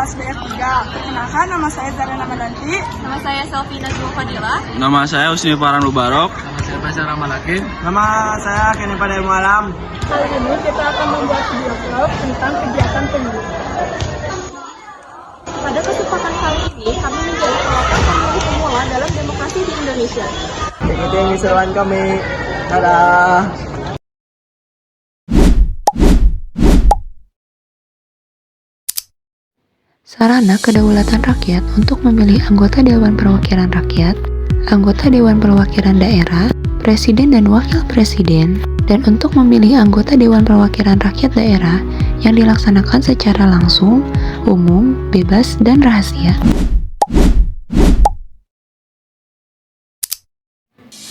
kelas BF3. Perkenalkan, nama saya Zarena Madanti. Nama saya Selvina Zulfadila. Nama saya Husni Farhan Mubarok. Nama saya Faisal Ramalaki. Nama saya Kenny Pada Malam. Kali ini kita akan membuat video vlog tentang kegiatan pemilu. Pada kesempatan kali ini, kami menjadi pelopor pemilih pemula dalam demokrasi di Indonesia. Ikuti keseruan kami. Dadah. Sarana kedaulatan rakyat untuk memilih anggota Dewan Perwakilan Rakyat, anggota Dewan Perwakilan Daerah, Presiden dan Wakil Presiden, dan untuk memilih anggota Dewan Perwakilan Rakyat Daerah yang dilaksanakan secara langsung, umum, bebas, dan rahasia.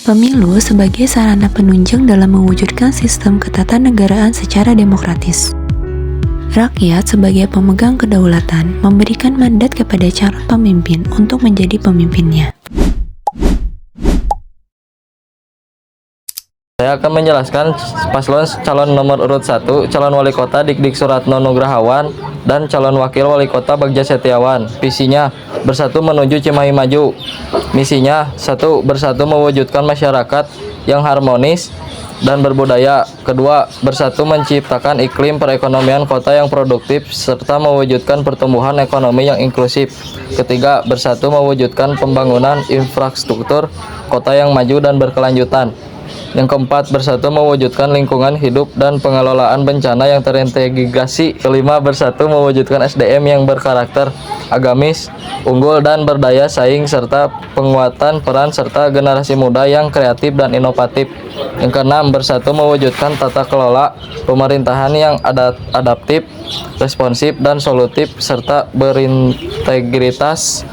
Pemilu sebagai sarana penunjang dalam mewujudkan sistem ketatanegaraan secara demokratis. Rakyat sebagai pemegang kedaulatan memberikan mandat kepada calon pemimpin untuk menjadi pemimpinnya. Saya akan menjelaskan paslon calon nomor urut 1, calon wali kota Dik Suratno Nugrahawan, dan calon wakil wali kota Bagja Setiawan. Visinya, bersatu menuju Cimahi Maju. Misinya, 1. Bersatu mewujudkan masyarakat yang harmonis dan berbudaya. 2. Bersatu menciptakan iklim perekonomian kota yang produktif serta mewujudkan pertumbuhan ekonomi yang inklusif. 3. Bersatu mewujudkan pembangunan infrastruktur kota yang maju dan berkelanjutan. Yang 4, bersatu mewujudkan lingkungan hidup dan pengelolaan bencana yang terintegrasi. 5, bersatu mewujudkan SDM yang berkarakter agamis, unggul dan berdaya saing serta penguatan peran serta generasi muda yang kreatif dan inovatif. Yang 6, bersatu mewujudkan tata kelola pemerintahan yang adaptif, responsif dan solutif serta berintegritas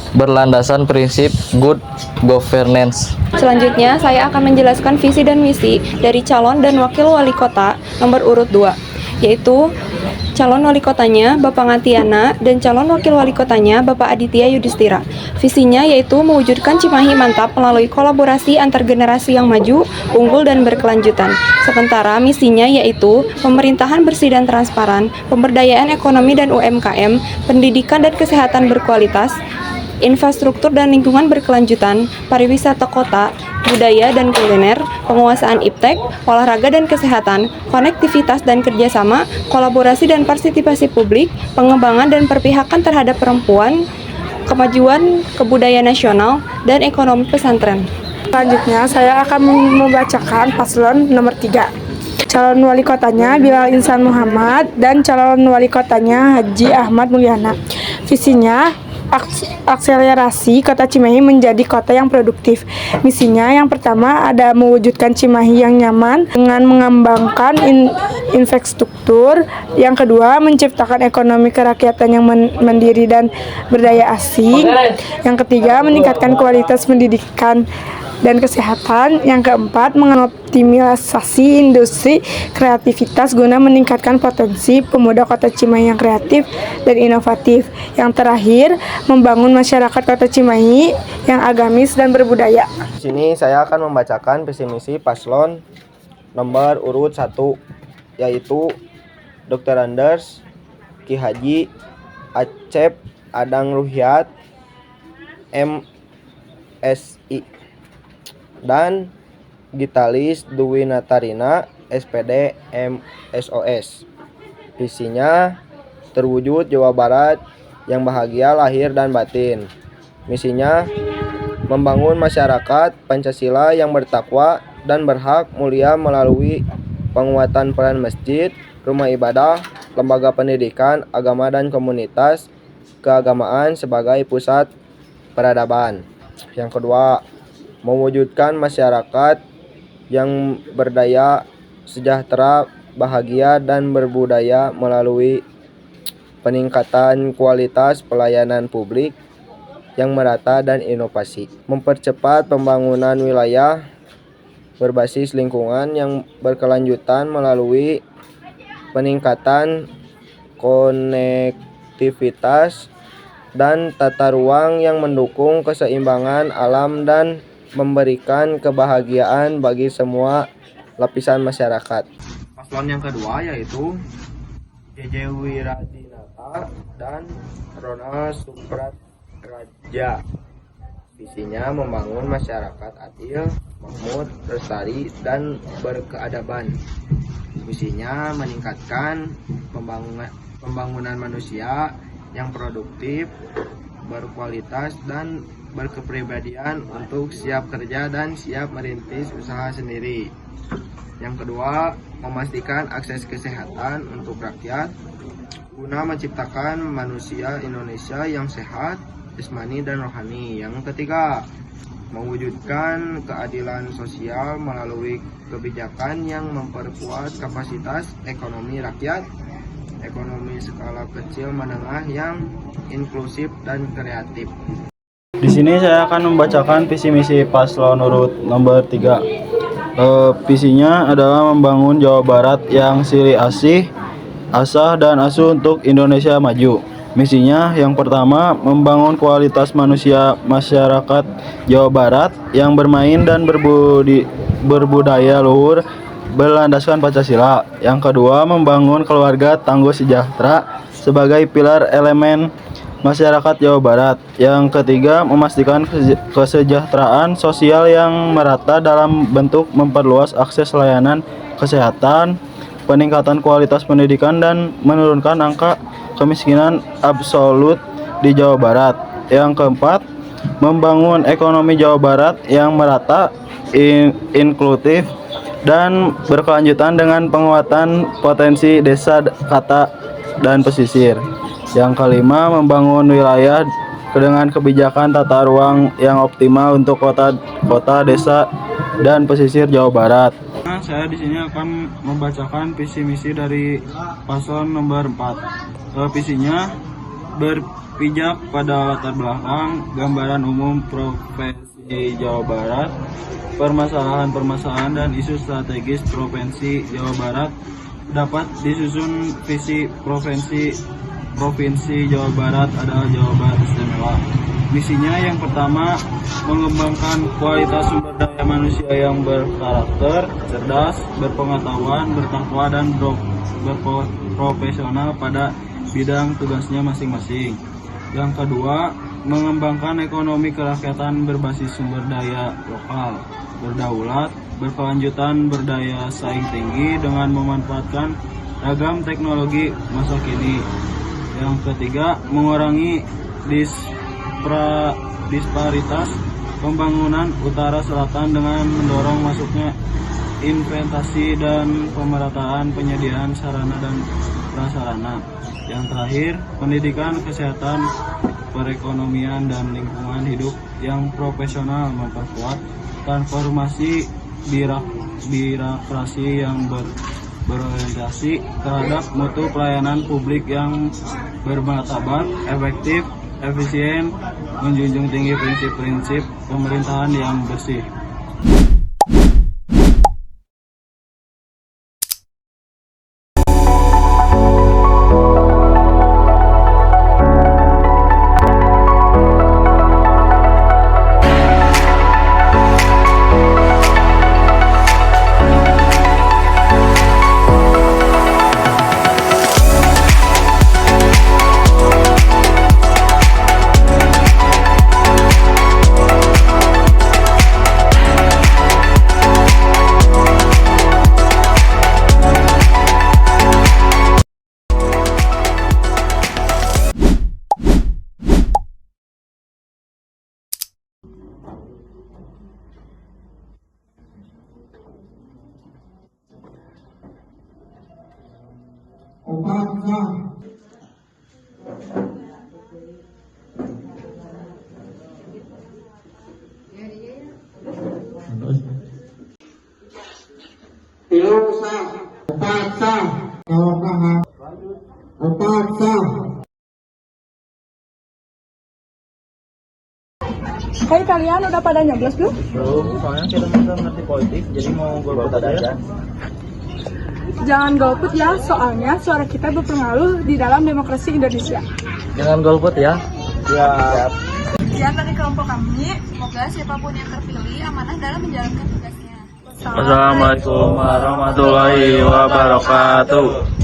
berlandasan prinsip good governance. Selanjutnya, saya akan menjelaskan visi dan misi dari calon dan wakil wali kota nomor urut 2, yaitu calon wali kotanya Bapak Ngatiana dan calon wakil wali kotanya Bapak Aditya Yudhistira. Visinya yaitu mewujudkan Cimahi mantap melalui kolaborasi antar generasi yang maju, unggul dan berkelanjutan. Sementara misinya yaitu pemerintahan bersih dan transparan, pemberdayaan ekonomi dan UMKM, pendidikan dan kesehatan berkualitas, infrastruktur dan lingkungan berkelanjutan, pariwisata kota, budaya dan kuliner, penguasaan iptek, olahraga dan kesehatan, konektivitas dan kerjasama, kolaborasi dan partisipasi publik, pengembangan dan perpihakan terhadap perempuan, kemajuan kebudayaan nasional, dan ekonomi pesantren. Selanjutnya, saya akan membacakan paslon nomor 3. Calon wali kotanya Bilal Insan Muhammad dan calon wali kotanya Haji Ahmad Mulyana. Visinya, akselerasi kota Cimahi menjadi kota yang produktif. Misinya yang pertama ada mewujudkan Cimahi yang nyaman dengan mengembangkan infrastruktur. Yang kedua, menciptakan ekonomi kerakyatan yang mandiri dan berdaya asing. Yang ketiga, meningkatkan kualitas pendidikan dan kesehatan. Yang keempat, mengoptimalisasi industri kreativitas guna meningkatkan potensi pemuda kota Cimahi yang kreatif dan inovatif. Yang terakhir, membangun masyarakat kota Cimahi yang agamis dan berbudaya. Di sini saya akan membacakan visi misi paslon nomor urut 1, yaitu Dr. Anders, Ki Haji Acep Adang Ruhyat, MSI, dan Gitalis Dwi Natarina, SPD MSOS. Visinya terwujud Jawa Barat yang bahagia lahir dan batin. Misinya membangun masyarakat Pancasila yang bertakwa dan berhak mulia melalui penguatan peran masjid, rumah ibadah, lembaga pendidikan, agama dan komunitas keagamaan sebagai pusat peradaban. Yang kedua, mewujudkan masyarakat yang berdaya, sejahtera, bahagia, dan berbudaya melalui peningkatan kualitas pelayanan publik yang merata dan inovasi. Mempercepat pembangunan wilayah berbasis lingkungan yang berkelanjutan melalui peningkatan konektivitas dan tata ruang yang mendukung keseimbangan alam dan memberikan kebahagiaan bagi semua lapisan masyarakat. Paslon yang kedua yaitu JJ Wiradinata dan Ronald Supratraja. Visinya membangun masyarakat adil, makmur, lestari, dan berkeadaban. Misinya meningkatkan pembangunan manusia yang produktif, berkualitas, dan berkepribadian untuk siap kerja dan siap merintis usaha sendiri. Yang kedua, memastikan akses kesehatan untuk rakyat guna menciptakan manusia Indonesia yang sehat, jasmani dan rohani. Yang ketiga, mewujudkan keadilan sosial melalui kebijakan yang memperkuat kapasitas ekonomi rakyat, ekonomi skala kecil menengah yang inklusif dan kreatif. Di sini saya akan membacakan visi misi paslon urut nomor 3. Visinya adalah membangun Jawa Barat yang silih asih, asah dan asuh untuk Indonesia maju. Misinya yang pertama, membangun kualitas masyarakat Jawa Barat yang bermain dan berbudaya luhur berlandaskan Pancasila. Yang kedua, membangun keluarga tangguh sejahtera sebagai pilar elemen masyarakat Jawa Barat. Yang ketiga, memastikan kesejahteraan sosial yang merata dalam bentuk memperluas akses layanan kesehatan, peningkatan kualitas pendidikan, dan menurunkan angka kemiskinan absolut di Jawa Barat. Yang keempat, membangun ekonomi Jawa Barat yang merata, inklusif, dan berkelanjutan dengan penguatan potensi desa, kata, dan pesisir. Yang kelima, membangun wilayah dengan kebijakan tata ruang yang optimal untuk kota, desa, dan pesisir Jawa Barat. Saya di sini akan membacakan visi misi dari paslon nomor 4. Visinya berpijak pada latar belakang gambaran umum Provinsi Jawa Barat, permasalahan-permasalahan dan isu strategis Provinsi Jawa Barat dapat disusun visi Provinsi Jawa Barat adalah Jawa Barat Istimewa. Misinya yang pertama, mengembangkan kualitas sumber daya manusia yang berkarakter, cerdas, berpengetahuan, bertakwa, dan berprofesional pada bidang tugasnya masing-masing. Yang kedua, mengembangkan ekonomi kerakyatan berbasis sumber daya lokal, berdaulat, berkelanjutan, berdaya saing tinggi dengan memanfaatkan ragam teknologi masa kini. Yang ketiga, mengurangi disparitas pembangunan utara selatan dengan mendorong masuknya investasi dan pemerataan penyediaan sarana dan prasarana. Yang terakhir, pendidikan, kesehatan, perekonomian, dan lingkungan hidup yang profesional, memperkuat transformasi birokrasi yang berorientasi terhadap mutu pelayanan publik yang bermartabat, efektif, efisien, menjunjung tinggi prinsip-prinsip pemerintahan yang bersih. Hai, kalian udah pada nyoblos belum? Belum, soalnya kita nggak ngerti politik, jadi mau golput aja. Jangan golput ya, soalnya suara kita berpengaruh di dalam demokrasi Indonesia. Jangan golput ya. Siap. Sekian dari kelompok kami, semoga siapapun yang terpilih amanah dalam menjalankan tugasnya. Wassalamualaikum warahmatullahi wabarakatuh.